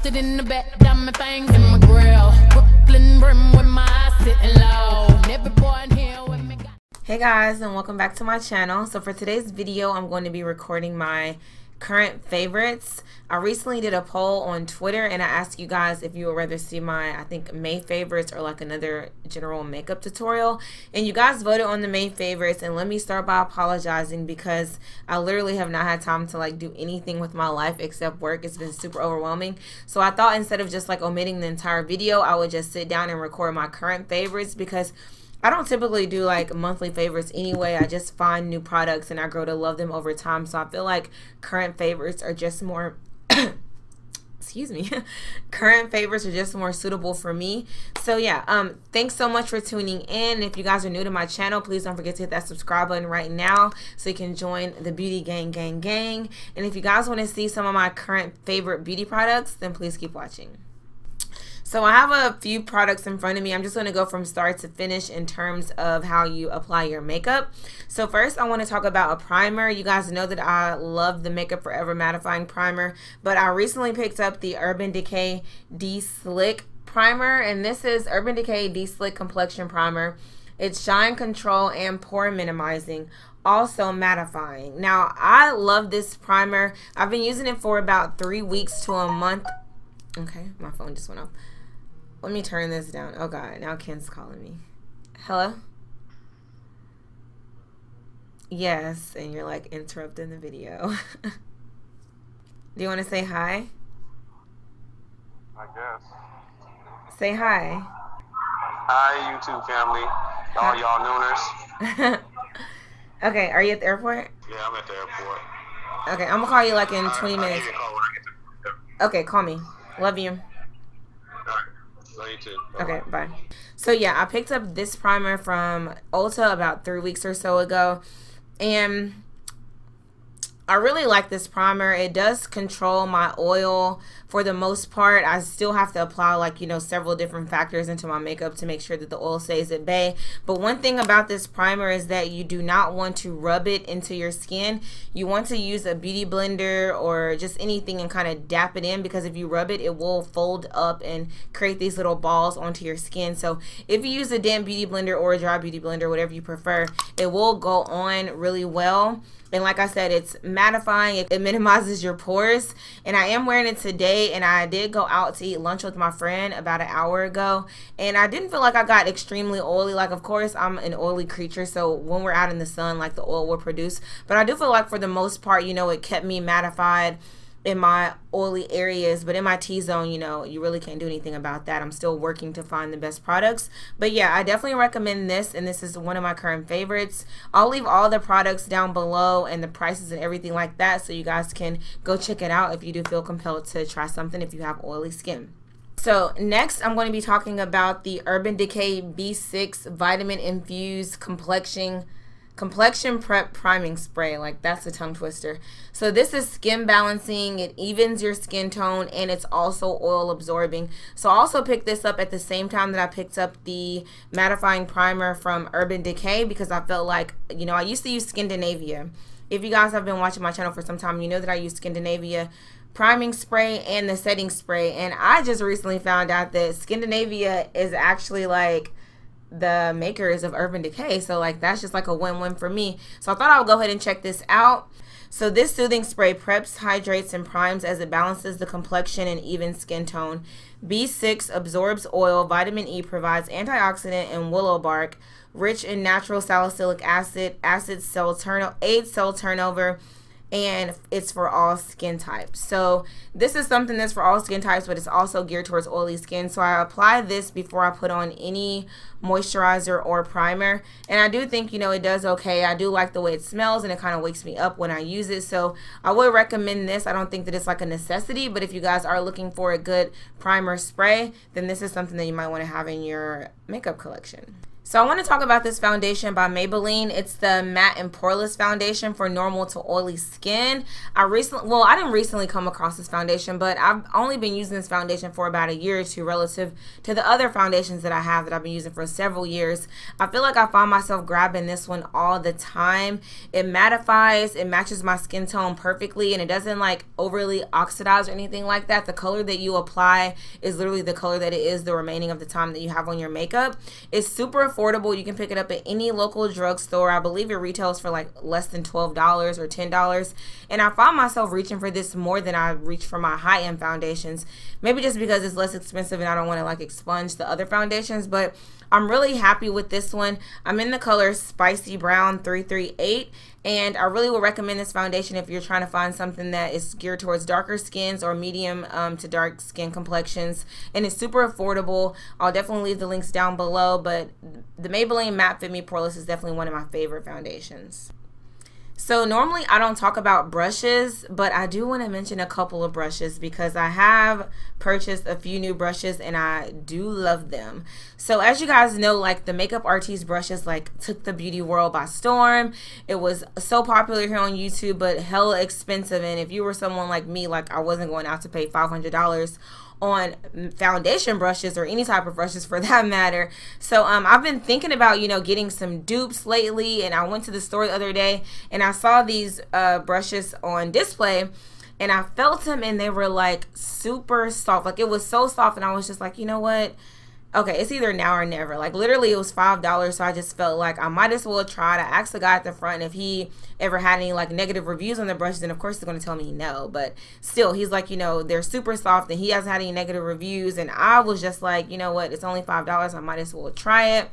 Frosted in the back, diamond fangs in my grill. Brooklyn brim with my eyes sitting low. Never born here with me. Hey guys, and welcome back to my channel. So for today's video, I'm going to be recording my current favorites. I recently did a poll on Twitter and I asked you guys if you would rather see my, I think, May favorites or like another general makeup tutorial, and you guys voted on the May favorites. And let me start by apologizing because I literally have not had time to like do anything with my life except work. It's been super overwhelming, so I thought instead of just like omitting the entire video, I would just sit down and record my current favorites, because I don't typically do like monthly favorites anyway. I just find new products and I grow to love them over time. So I feel like current favorites are just more excuse me, current favorites are just more suitable for me. So yeah, thanks so much for tuning in. If you guys are new to my channel, please don't forget to hit that subscribe button right now so you can join the beauty gang. And if you guys want to see some of my current favorite beauty products, then please keep watching. So I have a few products in front of me. I'm just going to go from start to finish in terms of how you apply your makeup. So first I want to talk about a primer. You guys know that I love the Makeup Forever mattifying primer, but I recently picked up the Urban Decay De-Slick primer, and this is Urban Decay De-Slick Complexion Primer. It's shine control and pore minimizing, also mattifying. Now I love this primer. I've been using it for about 3 weeks to a month. Okay, my phone just went off. Let me turn this down. Oh God, now Ken's calling me. Hello? Yes, and you're like interrupting the video. Do you want to say hi? I guess. Say hi. Hi, YouTube family. All y'all nooners. Okay, are you at the airport? Yeah, I'm at the airport. Okay, I'm gonna call you like in 20 minutes. Okay, call me. Love you. Love you too. Bye. Okay, bye. So yeah, I picked up this primer from Ulta about 3 weeks or so ago, and I really like this primer. It does control my oil for the most part. I still have to apply like, you know, several different factors into my makeup to make sure that the oil stays at bay. But one thing about this primer is that you do not want to rub it into your skin. You want to use a beauty blender or just anything and kind of dap it in, because if you rub it, it will fold up and create these little balls onto your skin. So if you use a damp beauty blender or a dry beauty blender, whatever you prefer, it will go on really well. And like I said, it's mattifying, it minimizes your pores. And I am wearing it today, and I did go out to eat lunch with my friend about an hour ago, and I didn't feel like I got extremely oily. Like, of course, I'm an oily creature, so when we're out in the sun, like, the oil will produce. But I do feel like for the most part, you know, it kept me mattified in my oily areas, but in my T-zone, you know, you really can't do anything about that. I'm still working to find the best products. But yeah, I definitely recommend this, and this is one of my current favorites. I'll leave all the products down below and the prices and everything like that, so you guys can go check it out if you do feel compelled to try something if you have oily skin. So next I'm going to be talking about the Urban Decay B6 Vitamin-Infused Complexion Prep Priming Spray. Like, that's a tongue twister. So this is skin balancing, it evens your skin tone, and it's also oil absorbing. So I also picked this up at the same time that I picked up the mattifying primer from Urban Decay, because I felt like, you know, I used to use Scandinavia. If you guys have been watching my channel for some time, you know that I use Scandinavia priming spray and the setting spray, and I just recently found out that Scandinavia is actually like the makers of Urban Decay, so like that's just like a win-win for me. So I thought I would go ahead and check this out. So this soothing spray preps, hydrates, and primes as it balances the complexion and even skin tone. B6 absorbs oil. Vitamin E provides antioxidant and willow bark, rich in natural salicylic acid, aids cell turnover, and it's for all skin types. So this is something that's for all skin types, but it's also geared towards oily skin. So I apply this before I put on any moisturizer or primer, and I do think, you know, it does okay. I do like the way it smells, and it kind of wakes me up when I use it, so I would recommend this. I don't think that it's like a necessity, but if you guys are looking for a good primer spray, then this is something that you might want to have in your makeup collection. So I want to talk about this foundation by Maybelline. It's the Matte and Poreless Foundation for normal to oily skin. I didn't recently come across this foundation, but I've only been using this foundation for about a year or two relative to the other foundations that I have that I've been using for several years. I feel like I find myself grabbing this one all the time. It mattifies, it matches my skin tone perfectly, and it doesn't like overly oxidize or anything like that. The color that you apply is literally the color that it is the remaining of the time that you have on your makeup. It's super affordable. You can pick it up at any local drugstore. I believe it retails for like less than $12 or $10. And I find myself reaching for this more than I reach for my high-end foundations. Maybe just because it's less expensive and I don't want to like expunge the other foundations, but I'm really happy with this one. I'm in the color Spicy Brown 338, and I really would recommend this foundation if you're trying to find something that is geared towards darker skins or medium to dark skin complexions. And it's super affordable. I'll definitely leave the links down below, but the Maybelline Matte Fit Me Poreless is definitely one of my favorite foundations. So normally I don't talk about brushes, but I do want to mention a couple of brushes because I have purchased a few new brushes and I do love them. So as you guys know, like the makeup artiste brushes like took the beauty world by storm. It was so popular here on YouTube, but hella expensive. And if you were someone like me, like I wasn't going out to pay $500 on foundation brushes or any type of brushes for that matter. So I've been thinking about, you know, getting some dupes lately, and I went to the store the other day and I saw these brushes on display and I felt them and they were like super soft. Like it was so soft and I was just like, you know what? Okay, it's either now or never. Like literally it was $5, so I just felt like I might as well try it. I asked the guy at the front if he ever had any like negative reviews on the brushes, and of course he's going to tell me no, but still he's like, you know, they're super soft and he hasn't had any negative reviews, and I was just like, you know what, it's only $5, I might as well try it.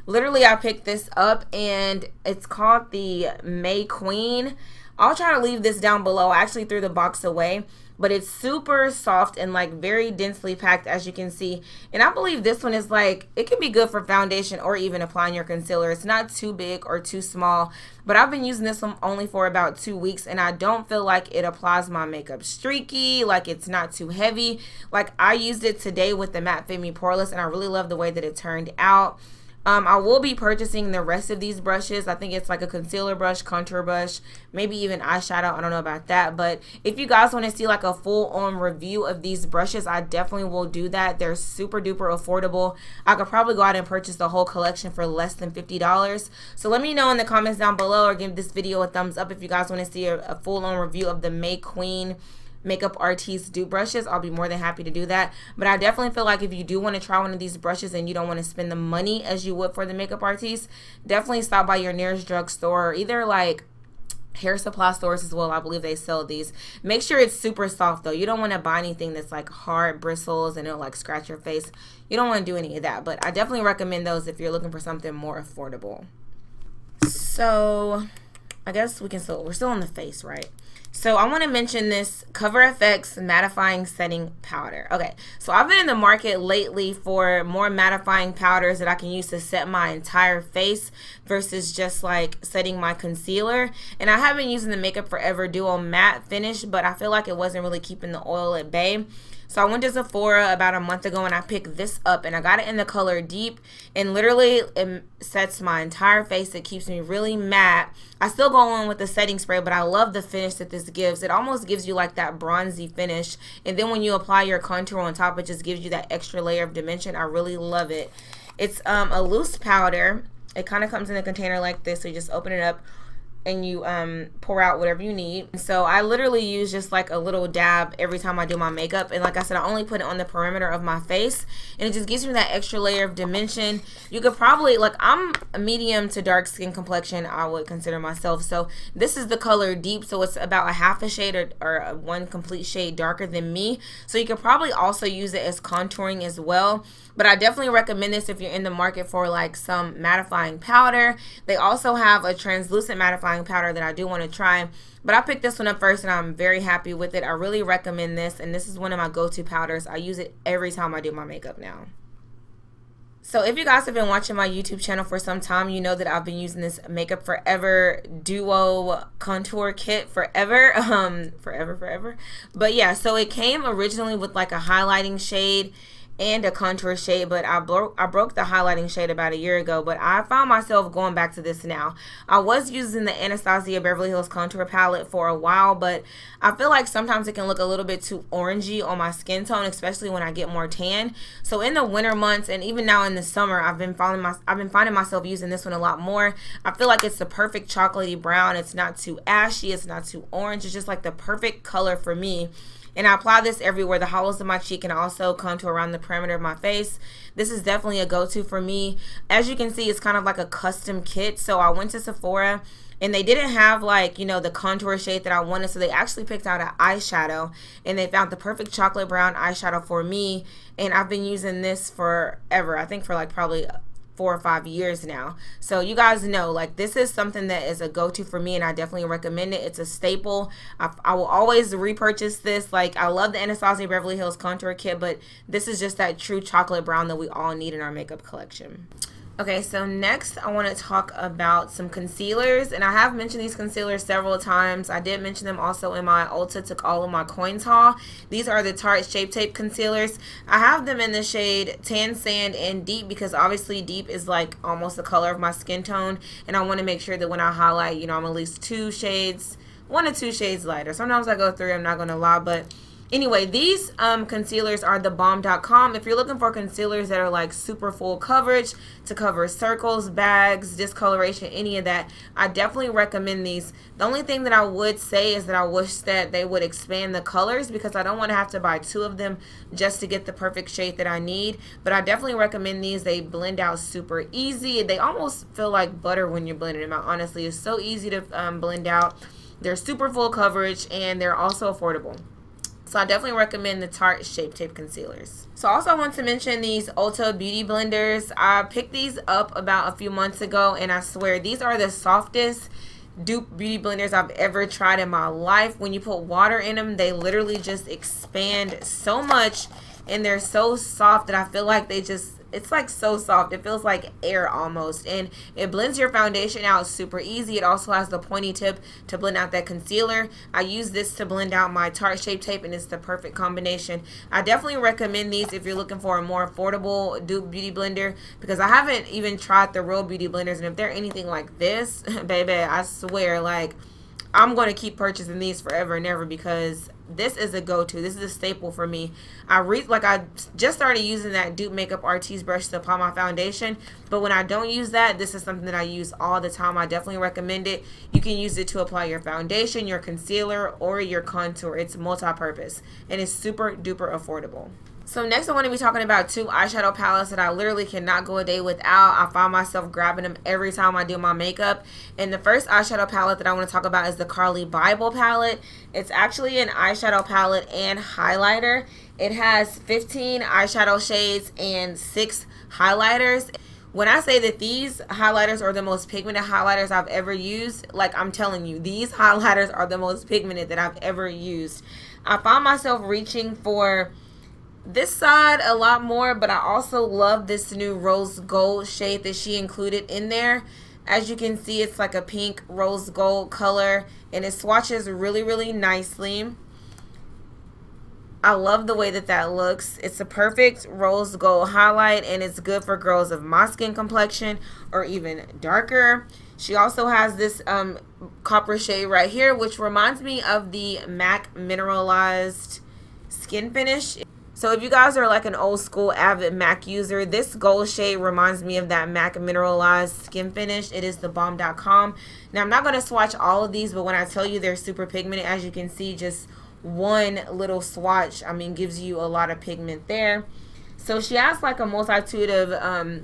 Literally I picked this up and it's called the May Queen. I'll try to leave this down below. I actually threw the box away, but it's super soft and like very densely packed, as you can see. And I believe this one is like, it can be good for foundation or even applying your concealer. It's not too big or too small, but I've been using this one only for about 2 weeks and I don't feel like it applies my makeup streaky, like it's not too heavy. Like I used it today with the Matte Fit Me Poreless and I really love the way that it turned out. I will be purchasing the rest of these brushes. I think it's like a concealer brush, contour brush, maybe even eyeshadow. I don't know about that. But if you guys want to see like a full-on review of these brushes, I definitely will do that. They're super duper affordable. I could probably go out and purchase the whole collection for less than $50. So let me know in the comments down below or give this video a thumbs up if you guys want to see a full-on review of the May Queen makeup artiste dupe brushes. I'll be more than happy to do that. But I definitely feel like if you do want to try one of these brushes and you don't want to spend the money as you would for the makeup artiste, definitely stop by your nearest drugstore or either like hair supply stores as well. I believe they sell these. Make sure it's super soft though. You don't want to buy anything that's like hard bristles and it'll like scratch your face. You don't want to do any of that, but I definitely recommend those if you're looking for something more affordable. So I guess we're still on the face, right? So I want to mention this Cover FX Mattifying Setting Powder. Okay, so I've been in the market lately for more mattifying powders that I can use to set my entire face versus just like setting my concealer. And I have been using the Makeup Forever Duo Matte Finish, but I feel like it wasn't really keeping the oil at bay. So I went to Sephora about a month ago and I picked this up and I got it in the color Deep, and literally it sets my entire face. It keeps me really matte. I still go on with the setting spray, but I love the finish that this gives. It almost gives you like that bronzy finish, and then when you apply your contour on top, it just gives you that extra layer of dimension. I really love it. It's a loose powder. It kind of comes in a container like this, so you just open it up and you pour out whatever you need. So I literally use just like a little dab every time I do my makeup, and like I said, I only put it on the perimeter of my face, and it just gives me that extra layer of dimension. You could probably, like, I'm a medium to dark skin complexion, I would consider myself, so this is the color Deep, so it's about a half a shade or one complete shade darker than me, so you could probably also use it as contouring as well. But I definitely recommend this if you're in the market for like some mattifying powder. They also have a translucent mattifying powder that I do want to try, but I picked this one up first and I'm very happy with it. I really recommend this, and this is one of my go-to powders. I use it every time I do my makeup now. So if you guys have been watching my YouTube channel for some time, you know that I've been using this Makeup Forever Duo Contour Kit forever. Forever. But yeah, so it came originally with like a highlighting shade and a contour shade, but I broke the highlighting shade about a year ago, but I found myself going back to this now. I was using the Anastasia Beverly Hills contour palette for a while, but I feel like sometimes it can look a little bit too orangey on my skin tone, especially when I get more tan. So in the winter months and even now in the summer, I've been finding myself using this one a lot more. I feel like it's the perfect chocolatey brown. It's not too ashy, it's not too orange. It's just like the perfect color for me. And I apply this everywhere, the hollows of my cheek, and also contour around the perimeter of my face. This is definitely a go-to for me. As you can see, it's kind of like a custom kit. So I went to Sephora and they didn't have, like, you know, the contour shade that I wanted. So they actually picked out an eyeshadow and they found the perfect chocolate brown eyeshadow for me. And I've been using this forever. I think for like probably 4 or 5 years now. So you guys know, like, this is something that is a go-to for me, and I definitely recommend it. It's a staple. I will always repurchase this. Like, I love the Anastasia Beverly Hills contour kit, but this is just that true chocolate brown that we all need in our makeup collection. Okay, so next I want to talk about some concealers, and I have mentioned these concealers several times. I did mention them also in my Ulta Took All of My Coins haul. These are the Tarte Shape Tape concealers. I have them in the shade Tan Sand and Deep because obviously Deep is like almost the color of my skin tone, and I want to make sure that when I highlight, you know, I'm at least 2 shades, 1 or 2 shades lighter. Sometimes I go 3, I'm not going to lie, but anyway, these concealers are the bomb.com. If you're looking for concealers that are like super full coverage to cover circles, bags, discoloration, any of that, I definitely recommend these. The only thing that I would say is that I wish that they would expand the colors because I don't want to have to buy 2 of them just to get the perfect shade that I need. But I definitely recommend these. They blend out super easy. They almost feel like butter when you're blending them out. Honestly, it's so easy to blend out. They're super full coverage and they're also affordable. So I definitely recommend the Tarte Shape Tape concealers. So also I want to mention these Ulta Beauty Blenders. I picked these up about a few months ago, and I swear these are the softest dupe beauty blenders I've ever tried in my life. When you put water in them, they literally just expand so much, and they're so soft that I feel like they just, it's like so soft. It feels like air almost, and it blends your foundation out super easy. It also has the pointy tip to blend out that concealer. I use this to blend out my Tarte Shape Tape, and it's the perfect combination. I definitely recommend these if you're looking for a more affordable dupe beauty blender, because I haven't even tried the real beauty blenders, and if they're anything like this, baby, I swear, like, I'm going to keep purchasing these forever and ever because this is a go-to. This is a staple for me. I just started using that Dupe Makeup Artiste brush to apply my foundation, but when I don't use that, this is something that I use all the time. I definitely recommend it. You can use it to apply your foundation, your concealer, or your contour. It's multi-purpose, and it's super duper affordable. So next I want to be talking about 2 eyeshadow palettes that I literally cannot go a day without. I find myself grabbing them every time I do my makeup. And the first eyeshadow palette that I want to talk about is the Carly Bible palette. It's actually an eyeshadow palette and highlighter. It has 15 eyeshadow shades and 6 highlighters. When I say that these highlighters are the most pigmented highlighters I've ever used, like, I'm telling you, these highlighters are the most pigmented that I've ever used. I find myself reaching for this side a lot more, but I also love this new rose gold shade that she included in there. As you can see, it's like a pink rose gold color, and it swatches really, really nicely. I love the way that that looks. It's a perfect rose gold highlight, and it's good for girls of my skin complexion or even darker. She also has this copper shade right here, which reminds me of the MAC Mineralized Skin Finish. So if you guys are like an old school avid MAC user, this gold shade reminds me of that MAC Mineralized Skin Finish. It is the bomb.com. Now I'm not going to swatch all of these, but when I tell you they're super pigmented, as you can see, just one little swatch, I mean, gives you a lot of pigment there. So she has like a multitude of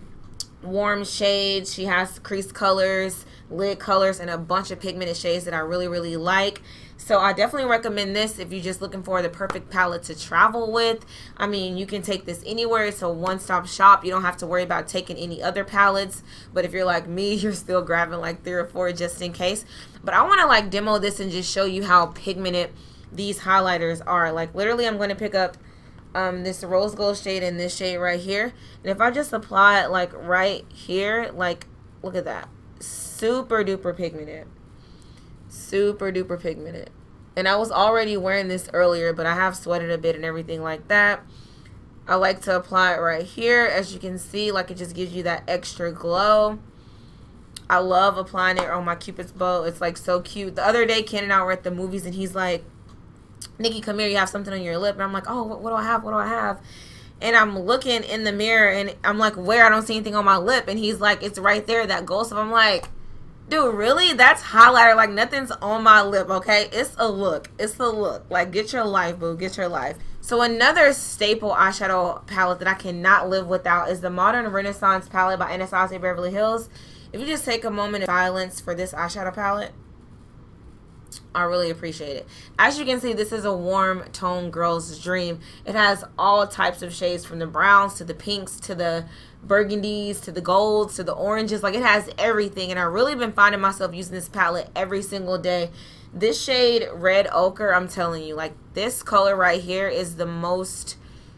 warm shades. She has crease colors, lid colors, and a bunch of pigmented shades that I really, really like. So I definitely recommend this if you're just looking for the perfect palette to travel with. I mean, you can take this anywhere. It's a one-stop shop. You don't have to worry about taking any other palettes. But if you're like me, you're still grabbing like 3 or 4 just in case. But I want to like demo this and just show you how pigmented these highlighters are. Like, literally, I'm going to pick up this rose gold shade and this shade right here. And if I just apply it like right here, like, look at that. Super duper pigmented. Super duper pigmented. And I was already wearing this earlier, but I have sweated a bit and everything like that. I like to apply it right here. As you can see, like it just gives you that extra glow. I love applying it on my Cupid's bow. It's like so cute. The other day, Ken and I were at the movies and he's like, Nikki, come here, you have something on your lip. And I'm like, oh, what do I have? What do I have? And I'm looking in the mirror and I'm like, where? I don't see anything on my lip. And he's like, it's right there, that gold stuff. I'm like, dude, really? That's highlighter. Like, nothing's on my lip, okay? It's a look. It's a look. Like, get your life, boo. Get your life. So another staple eyeshadow palette that I cannot live without is the Modern Renaissance palette by Anastasia Beverly Hills. If you just take a moment of silence for this eyeshadow palette, I really appreciate it. As you can see, this is a warm tone girl's dream. It has all types of shades, from the browns to the pinks to the burgundies to the golds to the oranges. Like, it has everything, and I've really been finding myself using this palette every single day. This shade Red Ochre, I'm telling you, like, this color right here is the most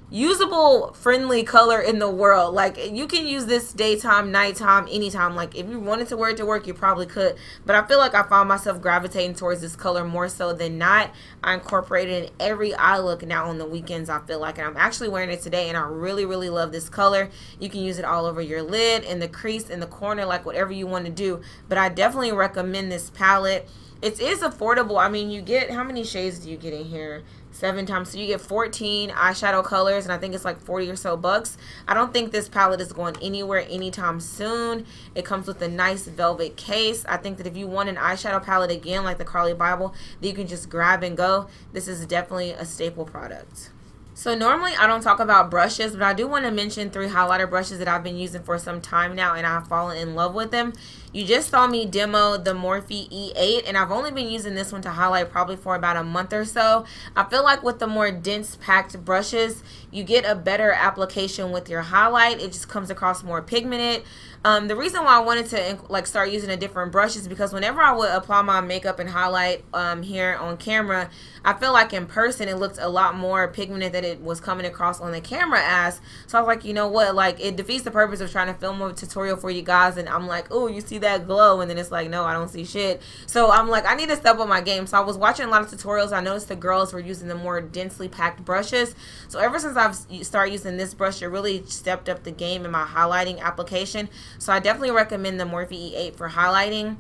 usable, friendly color in the world. Like, you can use this daytime, nighttime, anytime. Like, if you wanted to wear it to work, you probably could, but I feel like I found myself gravitating towards this color more so than not. I incorporate it in every eye look now on the weekends, I feel like, and I'm actually wearing it today, and I really love this color. You can use it all over your lid, in the crease, in the corner, like whatever you want to do, but I definitely recommend this palette. It is affordable. I mean, you get, how many shades do you get in here? 7 times, so you get 14 eyeshadow colors, and I think it's like 40 or so bucks. I don't think this palette is going anywhere anytime soon. It comes with a nice velvet case. I think that if you want an eyeshadow palette again, like the Carly Bible, that you can just grab and go, this is definitely a staple product. So normally I don't talk about brushes, but I do want to mention 3 highlighter brushes that I've been using for some time now, and I've fallen in love with them. You just saw me demo the Morphe E8, and I've only been using this one to highlight probably for about a month or so. I feel like with the more dense packed brushes, you get a better application with your highlight. It just comes across more pigmented. The reason why I wanted to like start using a different brush is because whenever I would apply my makeup and highlight here on camera, I feel like in person it looked a lot more pigmented than it was coming across on the camera as. So I was like, you know what, like, it defeats the purpose of trying to film a tutorial for you guys, and I'm like, oh, you see that glow, and then it's like, no, I don't see shit. So I'm like, I need to step up my game. So I was watching a lot of tutorials. I noticed the girls were using the more densely packed brushes. So ever since I've started using this brush, it really stepped up the game in my highlighting application. So I definitely recommend the Morphe E8 for highlighting.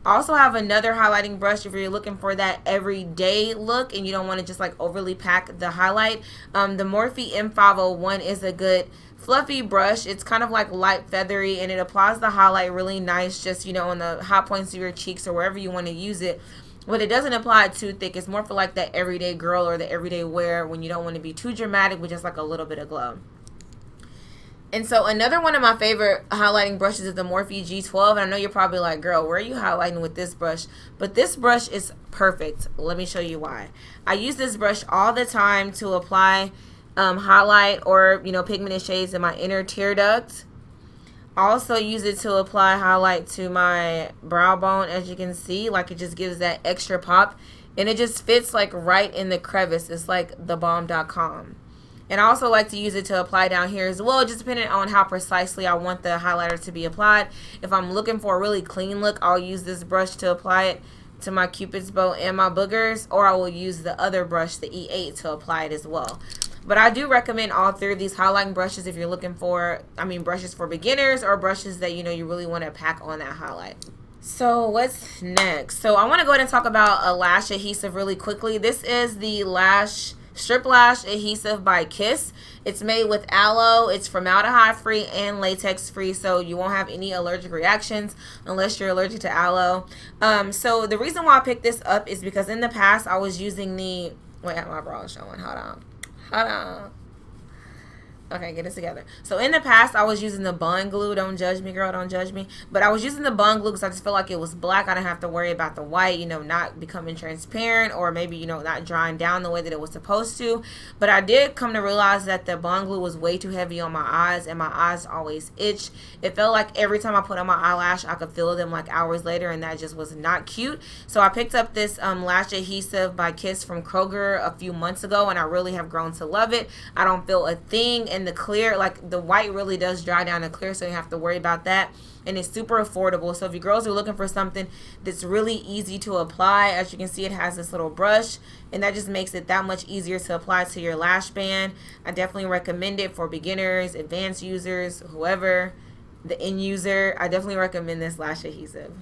I also have another highlighting brush if you're looking for that everyday look and you don't want to just like overly pack the highlight. The Morphe M501 is a good fluffy brush. It's kind of like light feathery, and it applies the highlight really nice, just, you know, on the high points of your cheeks or wherever you want to use it. But it doesn't apply too thick. It's more for like that everyday girl or the everyday wear when you don't want to be too dramatic with just like a little bit of glow. And so another one of my favorite highlighting brushes is the Morphe G12. And I know you're probably like, girl, where are you highlighting with this brush? But this brush is perfect. Let me show you why. I use this brush all the time to apply highlight or, you know, pigmented shades in my inner tear duct. I also use it to apply highlight to my brow bone, as you can see. Like, it just gives that extra pop. And it just fits like right in the crevice. It's like thebomb.com. And I also like to use it to apply down here as well, just depending on how precisely I want the highlighter to be applied. If I'm looking for a really clean look, I'll use this brush to apply it to my Cupid's bow and my boogers, or I will use the other brush, the E8, to apply it as well. But I do recommend all 3 of these highlighting brushes if you're looking for, brushes for beginners or brushes that, you know, you really want to pack on that highlight. So what's next? So I want to go ahead and talk about a lash adhesive really quickly. This is the Strip Lash Adhesive by Kiss. It's made with aloe. It's formaldehyde free and latex free, so you won't have any allergic reactions unless you're allergic to aloe. So the reason why I picked this up is because in the past I was using the, wait, my bra is showing. Hold on. Okay, get it together. So in the past, I was using the bond glue. Don't judge me, girl. Don't judge me. But I was using the bond glue because I just felt like it was black. I didn't have to worry about the white, you know, not becoming transparent or maybe, you know, not drying down the way that it was supposed to. But I did come to realize that the bond glue was way too heavy on my eyes, and my eyes always itch. It felt like every time I put on my eyelash, I could feel them like hours later, and that just was not cute. So I picked up this lash adhesive by Kiss from Kroger a few months ago, and I really have grown to love it. I don't feel a thing, and and the clear, like the white really does dry down to clear, so you don't have to worry about that. And it's super affordable. So if you girls are looking for something that's really easy to apply, as you can see, it has this little brush, and that just makes it that much easier to apply to your lash band. I definitely recommend it for beginners, advanced users, whoever, the end user. I definitely recommend this lash adhesive.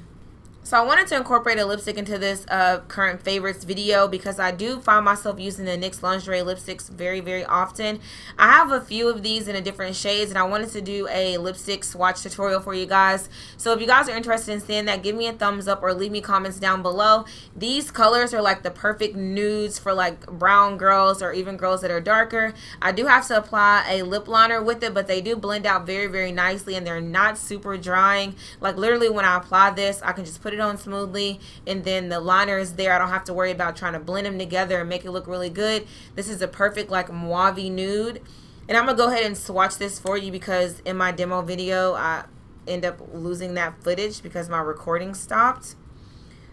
So I wanted to incorporate a lipstick into this current favorites video because I do find myself using the NYX lingerie lipsticks very often. I have a few of these in a different shades, and I wanted to do a lipstick swatch tutorial for you guys. So if you guys are interested in seeing that, give me a thumbs up or leave me comments down below. These colors are like the perfect nudes for like brown girls or even girls that are darker. I do have to apply a lip liner with it, but they do blend out very nicely, and they're not super drying. Like literally when I apply this, I can just put it on smoothly, and then the liner is there. I don't have to worry about trying to blend them together and make it look really good. This is a perfect like mauve nude, and I'm gonna go ahead and swatch this for you because in my demo video I end up losing that footage because my recording stopped.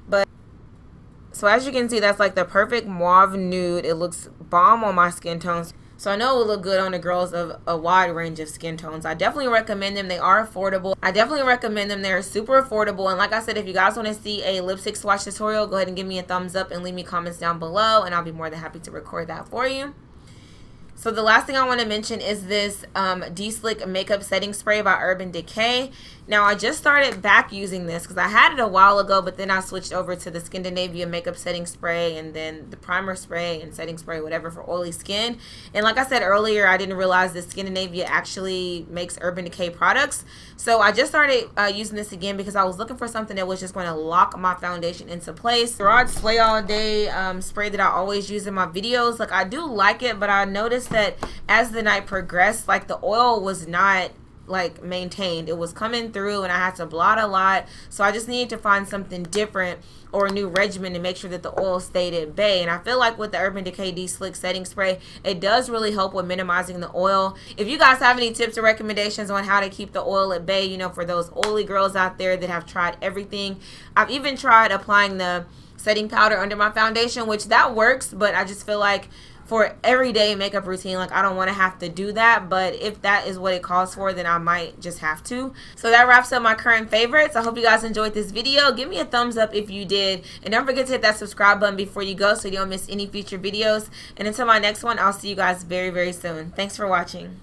But so as you can see, that's like the perfect mauve nude. It looks bomb on my skin tones. So I know it will look good on the girls of a wide range of skin tones. I definitely recommend them. They are affordable. I definitely recommend them. They're super affordable. And like I said, if you guys want to see a lipstick swatch tutorial, go ahead and give me a thumbs up and leave me comments down below, and I'll be more than happy to record that for you. So the last thing I want to mention is this De-Slick Makeup Setting Spray by Urban Decay. Now I just started back using this because I had it a while ago, but then I switched over to the Scandinavia Makeup Setting Spray and then the Primer Spray and Setting Spray, whatever, for oily skin. And like I said earlier, I didn't realize that Scandinavia actually makes Urban Decay products. So I just started using this again because I was looking for something that was just going to lock my foundation into place. Gerard Slay All Day spray that I always use in my videos. Like I do like it, but I noticed that as the night progressed, like the oil was not like maintained. It was coming through and I had to blot a lot, so I just needed to find something different or a new regimen to make sure that the oil stayed at bay. And I feel like with the Urban Decay De-Slick Setting Spray, it does really help with minimizing the oil. If you guys have any tips or recommendations on how to keep the oil at bay, you know, for those oily girls out there that have tried everything. I've even tried applying the setting powder under my foundation, which that works, but I just feel like for everyday makeup routine, like I don't want to have to do that, but if that is what it calls for, then I might just have to. So that wraps up my current favorites. I hope you guys enjoyed this video. Give me a thumbs up if you did, and don't forget to hit that subscribe button before you go so you don't miss any future videos. And until my next one, I'll see you guys very soon. Thanks for watching.